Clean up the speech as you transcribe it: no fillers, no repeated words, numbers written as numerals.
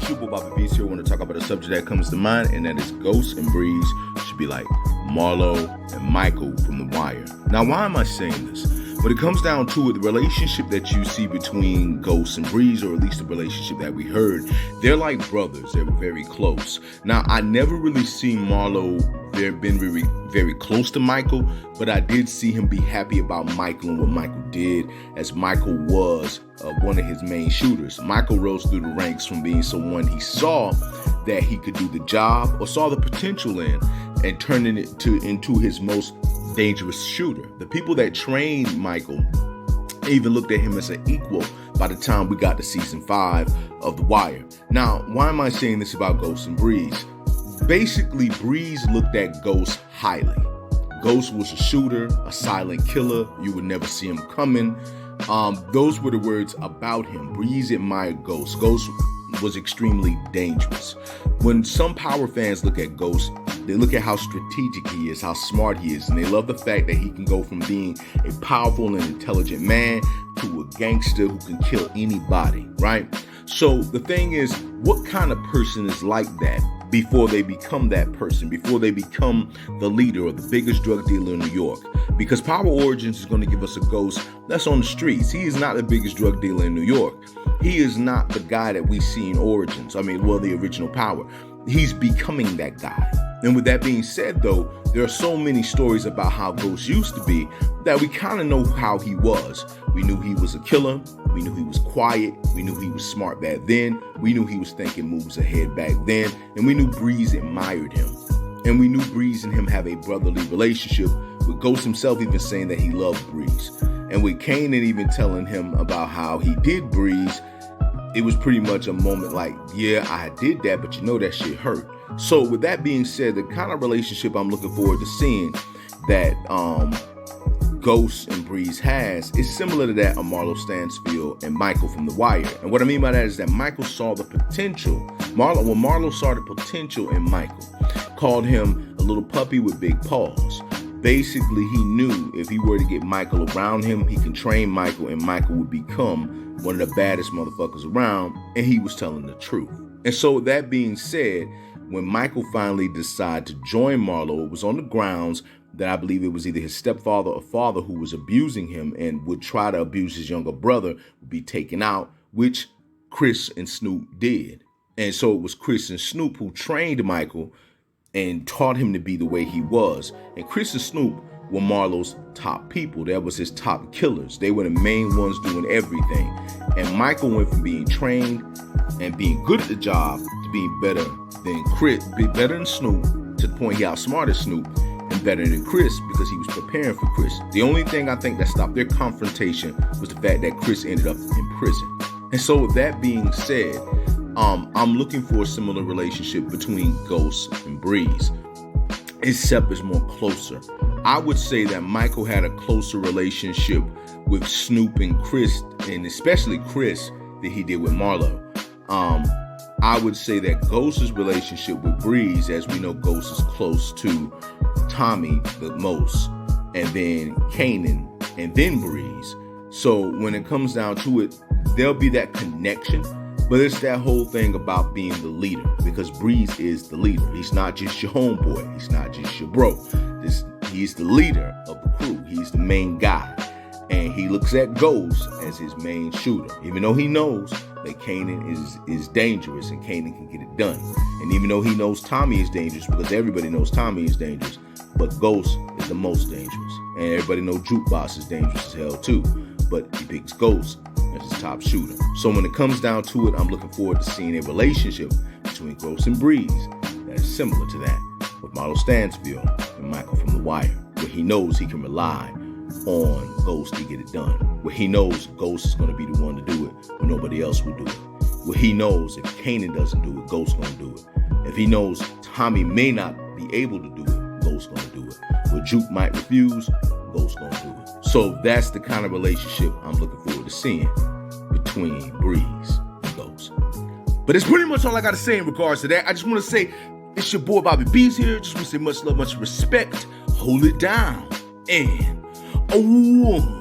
It's your boy Bobby Beast here. I want to talk about a subject that comes to mind, and that is Ghost and Breeze should be like Marlo and Michael from The Wire. Now, why am I saying this? When it comes down to it, the relationship that you see between Ghost and Breeze, or at least the relationship that we heard, they're like brothers. They were very close. Now, I never really seen Marlo been very close to Michael, but I did see him be happy about Michael and what Michael did, as Michael was one of his main shooters. Michael rose through the ranks from being someone he saw that he could do the job or saw the potential in, and turning it into his most dangerous shooter. The people that trained Michael even looked at him as an equal by the time we got to season 5 of The Wire. Now, why am I saying this about Ghost and Breeze? Basically, Breeze looked at Ghost highly. Ghost was a shooter, a silent killer. You would never see him coming. Those were the words about him. Breeze admired Ghost. Ghost was extremely dangerous. When some power fans look at Ghost, they look at how strategic he is, how smart he is, and they love the fact that he can go from being a powerful and intelligent man to a gangster who can kill anybody, right? So the thing is, what kind of person is like that before they become that person, before they become the leader or the biggest drug dealer in New York? Because Power Origins is going to give us a Ghost that's on the streets. He is not the biggest drug dealer in New York. He is not the guy that we see in Origins. The original Power. He's becoming that guy. And with that being said, though, there are so many stories about how Ghost used to be that we kind of know how he was. We knew he was a killer. We knew he was quiet. We knew he was smart back then. We knew he was thinking moves ahead back then. And we knew Breeze admired him. And we knew Breeze and him have a brotherly relationship, with Ghost himself even saying that he loved Breeze. And with Kanan even telling him about how he did Breeze, it was pretty much a moment like, yeah, I did that, but you know that shit hurt. So with that being said, the kind of relationship I'm looking forward to seeing that Ghost and Breeze has is similar to that of Marlo Stansfield and Michael from The Wire. And what I mean by that is that Michael saw the potential. Marlo saw the potential in Michael, called him a little puppy with big paws. Basically, he knew if he were to get Michael around him, he can train Michael, and Michael would become one of the baddest motherfuckers around, and he was telling the truth. And so that being said, when Michael finally decided to join Marlo, it was on the grounds that I believe it was either his stepfather or father who was abusing him and would try to abuse his younger brother, would be taken out, which Chris and Snoop did. And so it was Chris and Snoop who trained Michael and taught him to be the way he was. And Chris and Snoop were Marlo's top people. That was his top killers. They were the main ones doing everything. And Michael went from being trained and being good at the job to being better than Chris, better than Snoop, to the point he outsmarted Snoop, and better than Chris because he was preparing for Chris. The only thing I think that stopped their confrontation was the fact that Chris ended up in prison. And so with that being said, I'm looking for a similar relationship between Ghost and Breeze, except it's more closer. I would say that Michael had a closer relationship with Snoop and Chris, and especially Chris, than he did with Marlo. I would say that Ghost's relationship with Breeze, as we know, Ghost is close to Tommy the most, and then Kanan, and then Breeze. So when it comes down to it, there'll be that connection. But it's that whole thing about being the leader, because Breeze is the leader. He's not just your homeboy. He's not just your bro. He's the leader of the crew. He's the main guy. And he looks at Ghost as his main shooter, even though he knows that Kanan is dangerous and Kanan can get it done. And even though he knows Tommy is dangerous, because everybody knows Tommy is dangerous, but Ghost is the most dangerous. And everybody knows Jukebox is dangerous as hell too, but he picks Ghost as his top shooter. So when it comes down to it, I'm looking forward to seeing a relationship between Ghost and Breeze that is similar to that with Marlo Stansfield and Michael from The Wire, where he knows he can rely on Ghost to get it done, where he knows Ghost is going to be the one to do it when nobody else will do it, where he knows if Kanan doesn't do it, Ghost's going to do it. If he knows Tommy may not be able to do it, Ghost's going to do it. Where Juke might refuse, Ghost's going to do it. So that's the kind of relationship I'm looking forward to seeing between Breeze and Ghost. But it's pretty much all I got to say in regards to that. I just want to say it's your boy Bobby B's here. Just want to say much love, much respect. Hold it down. And oh.